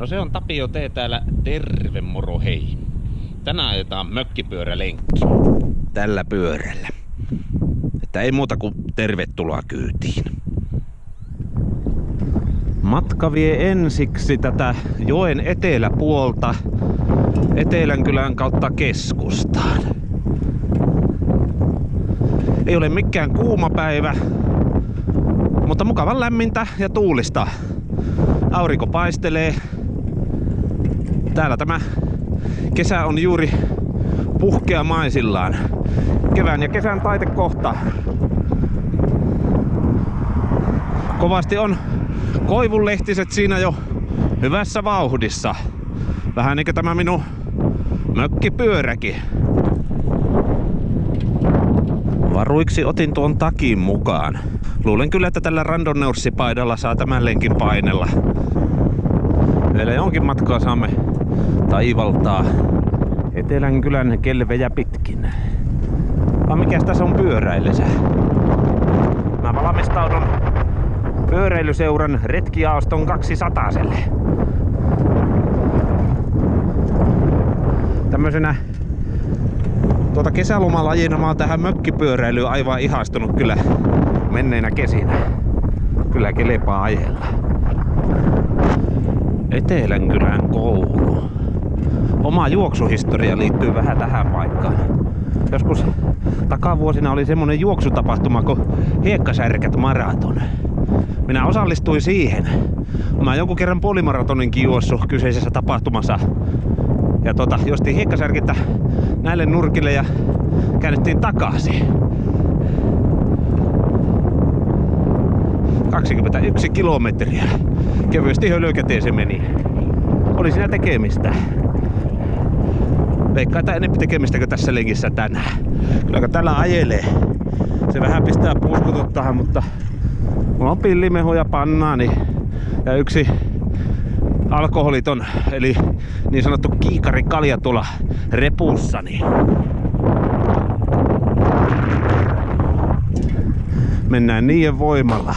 No se on Tapio T täällä, terve moro hei. Tänään ajetaan mökkipyörälenkki. Tällä pyörällä. Että ei muuta kuin tervetuloa kyytiin. Matka vie ensiksi tätä joen eteläpuolta Etelänkylän kautta keskustaan. Ei ole mikään kuuma päivä, mutta mukavan lämmintä ja tuulista. Aurinko paistelee. Täällä tämä kesä on juuri puhkeamaisillaan. Kevään ja kesän taitekohta. Kovasti on koivunlehtiset siinä jo hyvässä vauhdissa. Vähän niin kuin tämä minun mökkipyöräkin. Varuiksi otin tuon takin mukaan. Luulen kyllä, että tällä randonneussipaidalla saa tämän lenkin painella. Vielä jonkin matkaa saamme taivaltaa Etelänkylän kelvejä pitkin. Vaan mikäs tässä on pyöräillesä? Mä valmistaudun pyöräilyseuran retkijaoston 200-selle. Tämmöisenä kesälomalajina mä oon tähän mökkipyöräilyyn aivan ihastunut kyllä menneinä kesinä. Kyllä kelepaa ajella. Etelänkylän koulu. Oma juoksuhistoria liittyy vähän tähän paikkaan. Joskus takavuosina oli semmonen juoksutapahtuma kuin Hiekkasärkät maraton. Minä osallistuin siihen. Mä oon jonkun kerran puolimaratoninkin juossut kyseisessä tapahtumassa. Ja jostiin Hiekkasärkiltä näille nurkille ja käännettiin takaisin. 21 kilometriä. Kevyesti hölökäteen se meni. Oli siinä tekemistä. Veikkaa, että enemmän tekemistä kuin tässä lenkissä tänään. Kyllä täällä ajelee. Se vähän pistää puskututtaa, mutta mulla on pillimehu ja pannaani ja yksi alkoholiton, eli niin sanottu kiikarikalja tuolla repussani. Mennään niiden voimalla.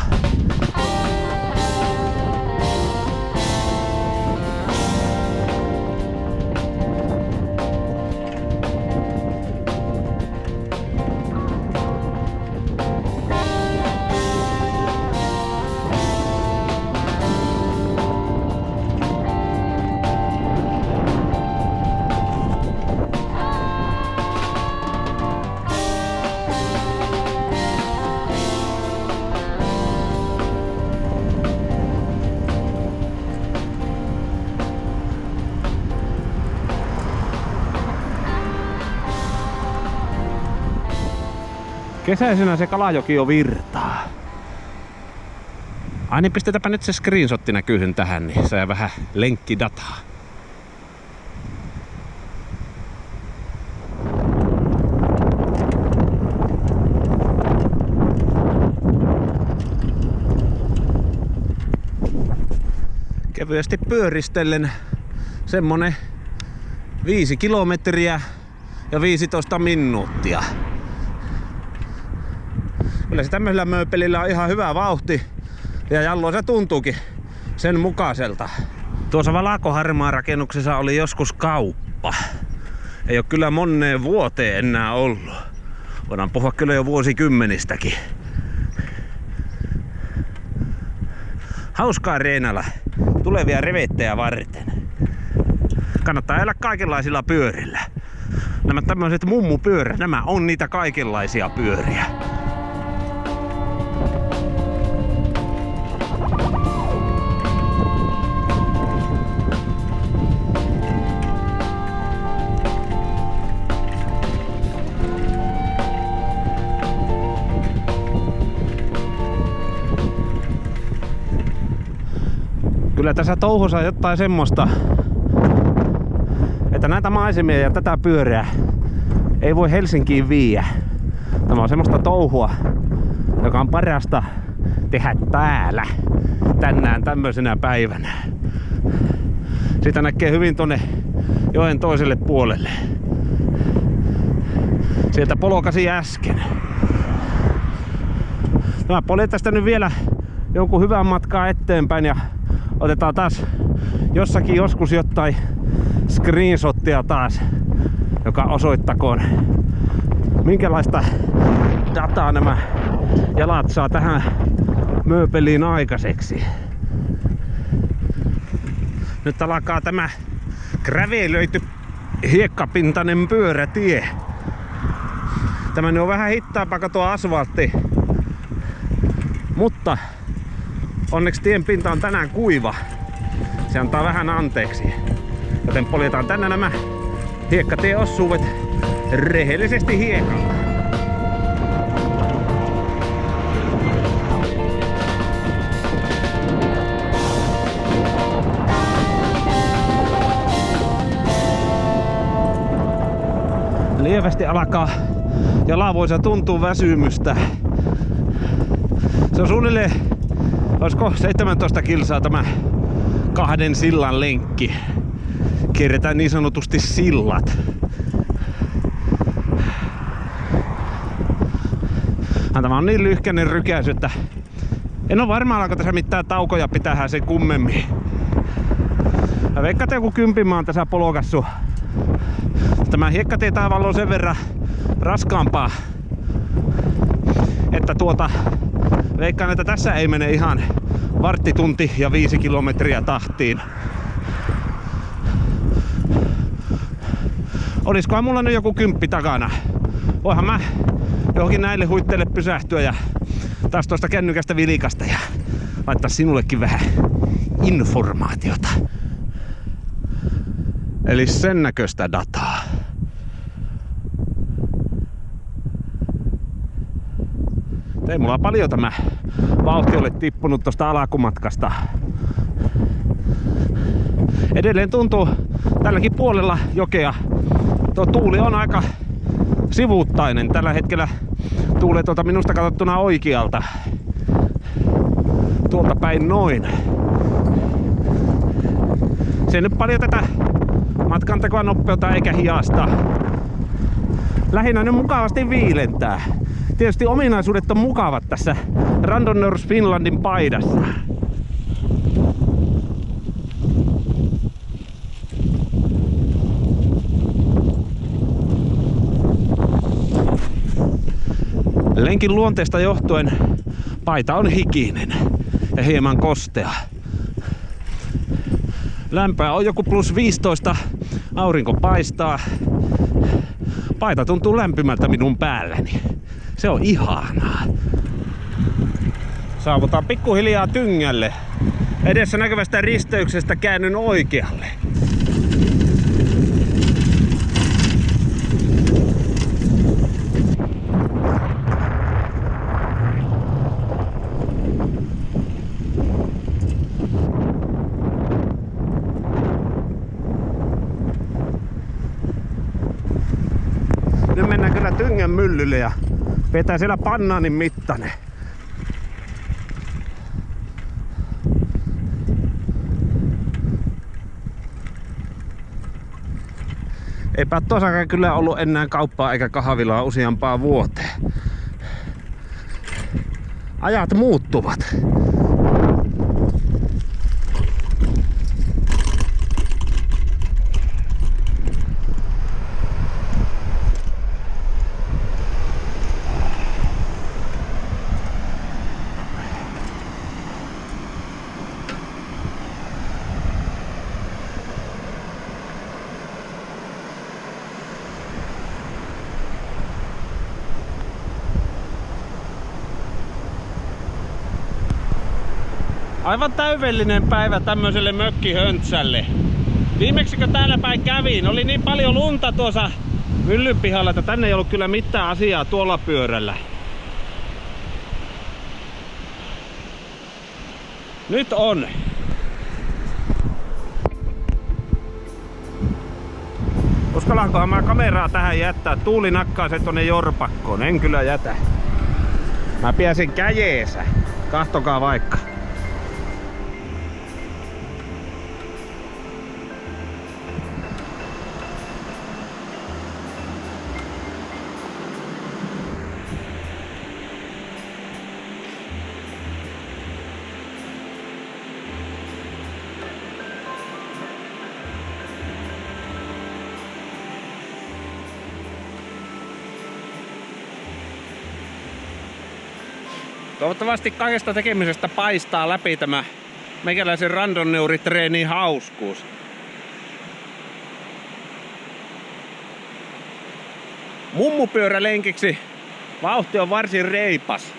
Kesäisenä se Kalajoki jo virtaa. Ai niin, pistetäpä nyt se screenshotti näkyyhyn tähän, niin saa vähän lenkkidataa. Kevyesti pyöristellen semmonen 5 kilometriä ja 15 minuuttia. Kyllä se tämmöisellä mööpelillä on ihan hyvä vauhti ja jälloin se tuntuukin sen mukaiselta. Tuossa Valakoharmaa rakennuksessa oli joskus kauppa. Ei oo kyllä moneen vuoteen enää ollut. Voidaan puhua kyllä jo vuosikymmenistäkin. Hauskaa reenalla tulevia revettejä varten. Kannattaa elää kaikenlaisilla pyörillä. Nämä tämmöiset mummupyörät, nämä on niitä kaikenlaisia pyöriä. Kyllä tässä touhussa jotain semmoista, että näitä maisemia ja tätä pyörää ei voi Helsinkiin viiä. Tämä on semmoista touhua, joka on parasta tehdä täällä tänään tämmöisenä päivänä. Sitä näkee hyvin tonne joen toiselle puolelle. Sieltä polkasi äsken. Mä poljen tästä nyt vielä jonkun hyvän matkaa eteenpäin ja otetaan taas jossakin joskus jotain screenshottia taas, joka osoittakoon minkälaista dataa nämä jalat saa tähän mööpeliin aikaiseksi. Nyt alkaa tämä gräveilöity hiekkapintainen pyörätie. Tämä on vähän hittaampaa kuin tuo asfaltti, mutta onneksi tien pinta on tänään kuiva. Se antaa vähän anteeksi. Joten poljetaan tänne nämä hiekkatieosuudet rehellisesti hiekalla. Lievästi alkaa jalavoissa tuntuu väsymystä. Se on suunnilleen, olisiko 17 kilsaa tämä 2 sillan lenkki. Kierretään niin sanotusti sillat. Tämä on niin lyhkäinen rykäys, että en ole varma, alko tässä mitään taukoja pitää sen kummemmin. Mä veikkaan, että joku 10 mä oon tässä polokassu. Tämä hiekkatie taivaalla on sen verran raskaampaa, että veikkaan, että tässä ei mene ihan varttitunti ja 5 kilometriä tahtiin. Olisikohan mulla nyt joku 10 takana? Voihan mä johonkin näille huitteille pysähtyä ja taas tuosta kännykästä vilikasta ja laittaa sinullekin vähän informaatiota. Eli sen näköistä dataa. Ei mulla paljon tämä vauhti ole tippunut tosta alkumatkasta. Edelleen tuntuu tälläkin puolella jokea. Tuo tuuli on aika sivuuttainen. Tällä hetkellä tuulee tuolta minusta katsottuna oikealta. Tuolta päin noin. Se ei nyt paljon tätä matkantekoa nopeutta eikä hiasta. Lähinnä ne mukavasti viilentää. Tietysti ominaisuudet on mukavat tässä Randonneurs Finlandin paidassa. Lenkin luonteesta johtuen paita on hikinen ja hieman kostea. Lämpöä on joku +15, aurinko paistaa. Paita tuntuu lämpimältä minun päälläni. Se on ihanaa. Saavutaan pikkuhiljaa Tyngälle. Edessä näkyvästä risteyksestä käännyn oikealle. Nyt mennään kyllä Tyngän myllylle ja vetää siellä bannaanin mittainen. Eipä tossakaan kyllä ollut enää kauppaa eikä kahvilaa useampaan vuoteen. Ajat muuttuvat. Aivan täydellinen päivä tämmöiselle mökkihöntsälle. Viimeksi kun täällä päin kävin, oli niin paljon lunta tuossa myllyn pihalla, että tänne ei ollut kyllä mitään asiaa tuolla pyörällä. Nyt on. Uskallankohan mä kameraa tähän jättää? Tuuli nakkaa se tonne jorpakkoon. En kyllä jätä. Mä pääsin käjeesä. Kahtokaa vaikka. Toivottavasti kaikesta tekemisestä paistaa läpi tämä meikäläisen randonneuritreenin hauskuus. Mummupyörälenkiksi vauhti on varsin reipas.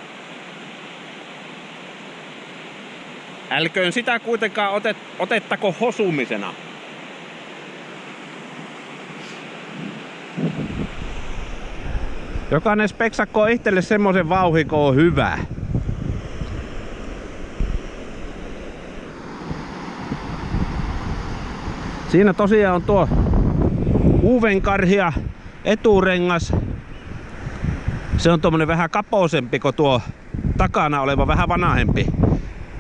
Älköön sitä kuitenkaan otettako hosumisena. Jokainen speksakko itselle semmosen vauhin, kun on hyvä. Siinä tosiaan on tuo uvenkarhia eturengas. Se on tommonen vähän kapoisempi kuin tuo takana oleva vähän vanhempi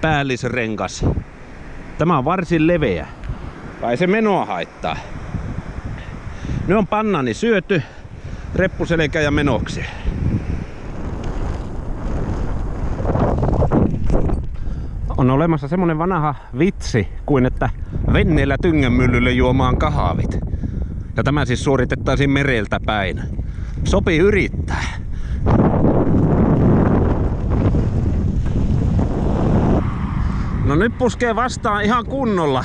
päällisrengas. Tämä on varsin leveä. Vai se menoa haittaa. Ne on pannani syöty, reppuselkä ja menoksi. On olemassa semmonen vanha vitsi kuin että venneellä tyngänmyllylle juomaan kahvit. Ja tämä siis suoritettaisiin mereltä päin. Sopii yrittää. No nyt puskee vastaan ihan kunnolla.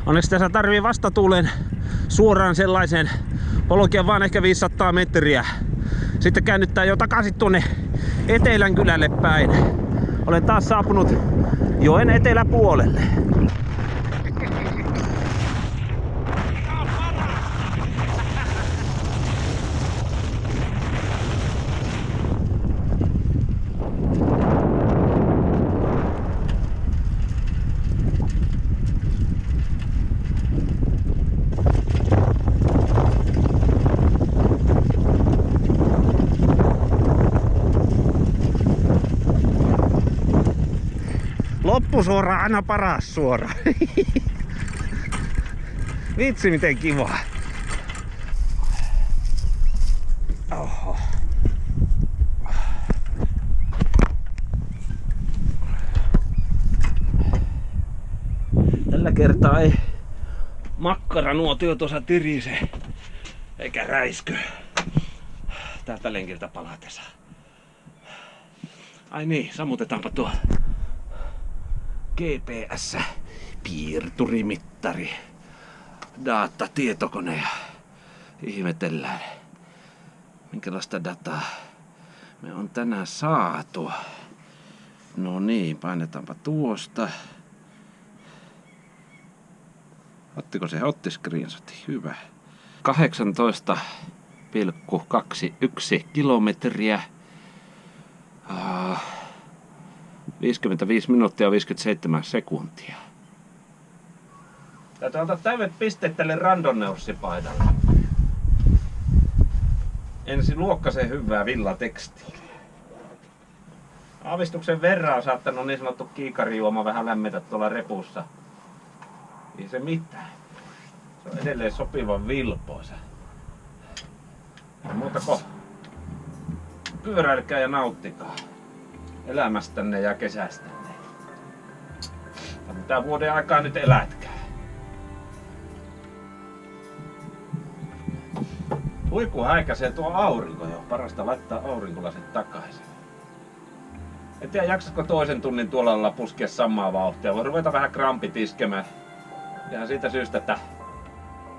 Onneksi tässä tarvii vastatuulen suoraan sellaisen polkea vaan ehkä 500 metriä. Sitten käännyttää jo takaisin tuonne Etelän kylälle päin. Olen taas saapunut joen eteläpuolelle. Loppusuora aina paras suora. Vitsi miten kiva. Oho. Tällä kertaa ei makkaranuotio tuossa tirise eikä räisky. Täältä lenkiltä palatessa. Ai niin, sammutetaanpa tuo GPS, piirturimittari, datatietokone ja ihmetellään, minkälaista dataa me on tänään saatu. No niin, painetaanpa tuosta. Ottiko se? Otti screenshotin. Hyvä. 18,21 kilometriä. 55 minuuttia ja 57 sekuntia. Täytyy antaa täydet pisteet tälle randonneursipaidalle. Ensi luokkaisen hyvää villatekstiä. Aavistuksen verran on saattanut niin sanottu kiikarijuoma vähän lämmetä tuolla repussa. Ei se mitään. Se on edelleen sopivan vilpoisa. Ja muuta kuin pyöräilkää ja nauttikaa elämästänne ja kesästänne. Ja mitä vuoden aikaa nyt elätkää. Huikku häikäisee tuo aurinko jo. Parasta laittaa aurinkolasit takaisin. En tiedä jaksasko toisen tunnin tuolla olla puskea samaa vauhtia. Voi ruveta vähän krampit iskemään. Ja siitä syystä, että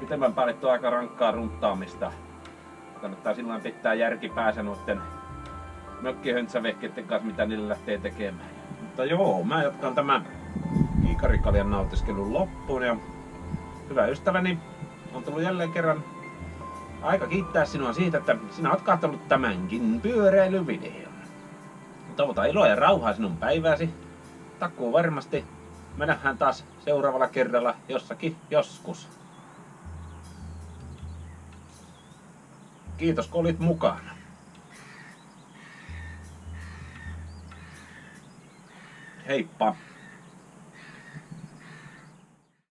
pitemmän päälle tuo aika rankkaa runttaamista. Kannattaa silloin pitää järki päässä noitten mökkihöntsävehkeiden kanssa, mitä niillä lähtee tekemään. Mutta joo, mä jatkan tämän kiikarikaljan nautiskelun loppuun. Ja hyvä ystäväni, on tullut jälleen kerran aika kiittää sinua siitä, että sinä oot katsonut tämänkin pyöräilyvideon. Toivotan iloa ja rauhaa sinun päivääsi. Takkuu varmasti. Me nähdään taas seuraavalla kerralla jossakin joskus. Kiitos kun olit mukana. Heippa!